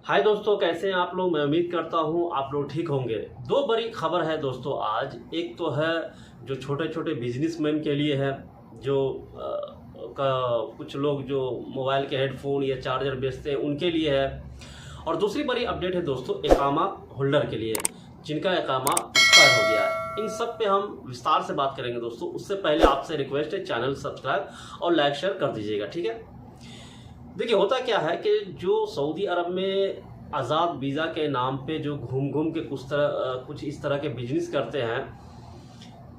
हाय दोस्तों, कैसे हैं आप लोग। मैं उम्मीद करता हूं आप लोग ठीक होंगे। दो बड़ी खबर है दोस्तों आज। एक तो है जो छोटे छोटे बिजनेसमैन के लिए है, जो कुछ लोग जो मोबाइल के हेडफोन या चार्जर बेचते हैं उनके लिए है। और दूसरी बड़ी अपडेट है दोस्तों इकामा होल्डर के लिए, जिनका इकामा एक्सपायर हो गया है। इन सब पे हम विस्तार से बात करेंगे दोस्तों। उससे पहले आपसे रिक्वेस्ट है, चैनल सब्सक्राइब और लाइक शेयर कर दीजिएगा, ठीक है। देखिए होता क्या है कि जो सऊदी अरब में आज़ाद वीज़ा के नाम पे जो घूम घूम के कुछ इस तरह के बिजनेस करते हैं।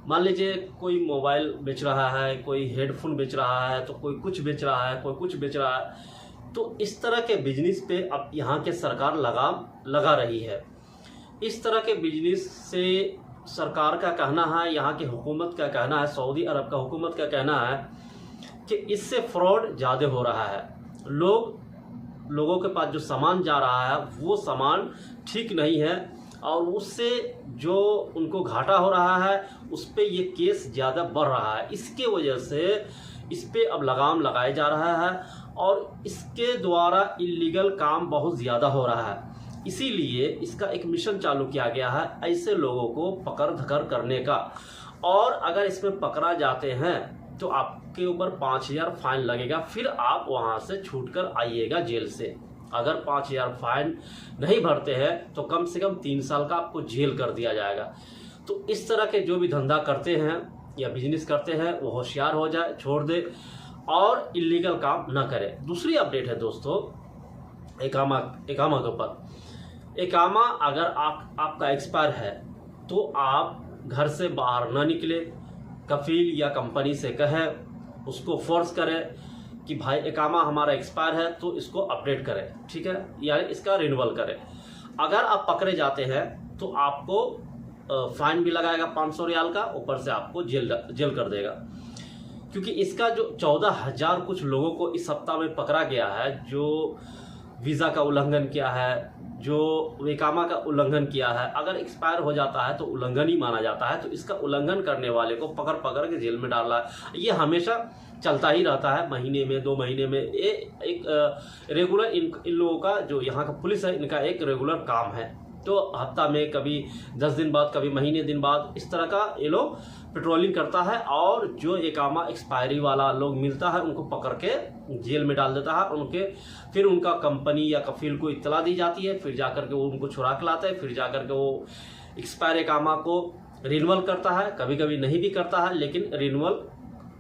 मान लीजिए कोई मोबाइल बेच रहा है, कोई हेडफोन बेच रहा है, तो कोई कुछ बेच रहा है, कोई कुछ बेच रहा है। तो इस तरह के बिजनेस पे अब यहाँ के सरकार लगाम लगा रही है। इस तरह के बिजनेस से सरकार का कहना है, यहाँ की हुकूमत का कहना है, सऊदी अरब का हुकूमत का कहना है कि इससे फ्रॉड ज़्यादा हो रहा है। लोगों के पास जो सामान जा रहा है वो सामान ठीक नहीं है, और उससे जो उनको घाटा हो रहा है उस पर ये केस ज़्यादा बढ़ रहा है। इसके वजह से इस पे अब लगाम लगाया जा रहा है, और इसके द्वारा इलीगल काम बहुत ज़्यादा हो रहा है। इसीलिए इसका एक मिशन चालू किया गया है, ऐसे लोगों को पकड़ धकड़ करने का। और अगर इसमें पकड़ा जाते हैं तो आपके ऊपर 5,000 फाइन लगेगा, फिर आप वहां से छूट कर आइएगा जेल से। अगर 5,000 फाइन नहीं भरते हैं तो कम से कम 3 साल का आपको जेल कर दिया जाएगा। तो इस तरह के जो भी धंधा करते हैं या बिजनेस करते हैं वो होशियार हो जाए, छोड़ दे और इलीगल काम न करे। दूसरी अपडेट है दोस्तों इकामा के ऊपर। इकामा अगर आपका एक्सपायर है तो आप घर से बाहर ना निकले, कफील या कंपनी से कहे, उसको फोर्स करें कि भाई इकामा हमारा एक्सपायर है तो इसको अपडेट करें, ठीक है, या इसका रिन्यूअल करें। अगर आप पकड़े जाते हैं तो आपको फाइन भी लगाएगा 500 रियाल का, ऊपर से आपको जेल कर देगा। क्योंकि इसका जो 14,000 कुछ लोगों को इस सप्ताह में पकड़ा गया है, जो वीज़ा का उल्लंघन किया है, जो इकामा का उल्लंघन किया है। अगर एक्सपायर हो जाता है तो उल्लंघन ही माना जाता है, तो इसका उल्लंघन करने वाले को पकड़ पकड़ के जेल में डालना है। ये हमेशा चलता ही रहता है, महीने में 2 महीने में। ये एक रेगुलर इन लोगों का जो यहाँ का पुलिस है, इनका एक रेगुलर काम है। तो हफ्ता में कभी 10 दिन बाद, कभी महीने दिन बाद, इस तरह का ये लोग पेट्रोलिंग करता है। और जो इकामा एक्सपायरी वाला लोग मिलता है उनको पकड़ के जेल में डाल देता है। फिर उनका कंपनी या कफील को इत्तला दी जाती है, फिर जाकर के वो उनको छुड़ा के लाता है, फिर जाकर के वो एक्सपायर इकामा को रिन्यूअल करता है। कभी कभी नहीं भी करता है, लेकिन रिन्यूअल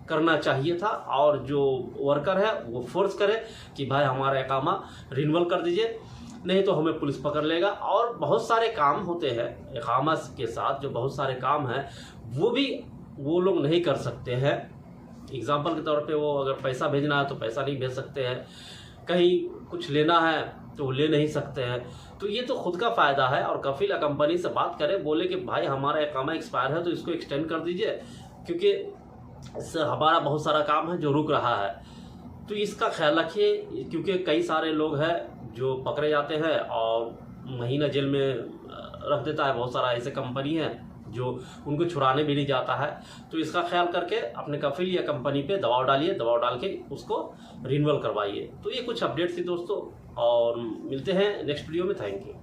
करना चाहिए था। और जो वर्कर है वो फोर्स करे कि भाई हमारा इकामा रिन्यूअल कर दीजिए, नहीं तो हमें पुलिस पकड़ लेगा। और बहुत सारे काम होते हैं इकामा के साथ, जो बहुत सारे काम हैं वो लोग नहीं कर सकते हैं। एग्जाम्पल के तौर पे वो अगर पैसा भेजना है तो पैसा नहीं भेज सकते हैं, कहीं कुछ लेना है तो वो ले नहीं सकते हैं। तो ये तो खुद का फ़ायदा है। और कफील कंपनी से बात करें, बोले कि भाई हमारा इकामा एक्सपायर है तो इसको एक्सटेंड कर दीजिए, क्योंकि इससे हमारा बहुत सारा काम है जो रुक रहा है। तो इसका ख्याल रखिए, क्योंकि कई सारे लोग हैं जो पकड़े जाते हैं और महीना जेल में रख देता है। बहुत सारा ऐसे कंपनी है जो उनको छुड़ाने भी नहीं जाता है। तो इसका ख्याल करके अपने कफील या कंपनी पे दबाव डालिए, दबाव डाल के उसको रिन्यूअल करवाइए। तो ये कुछ अपडेट्स थी दोस्तों, और मिलते हैं नेक्स्ट वीडियो में। Thank you.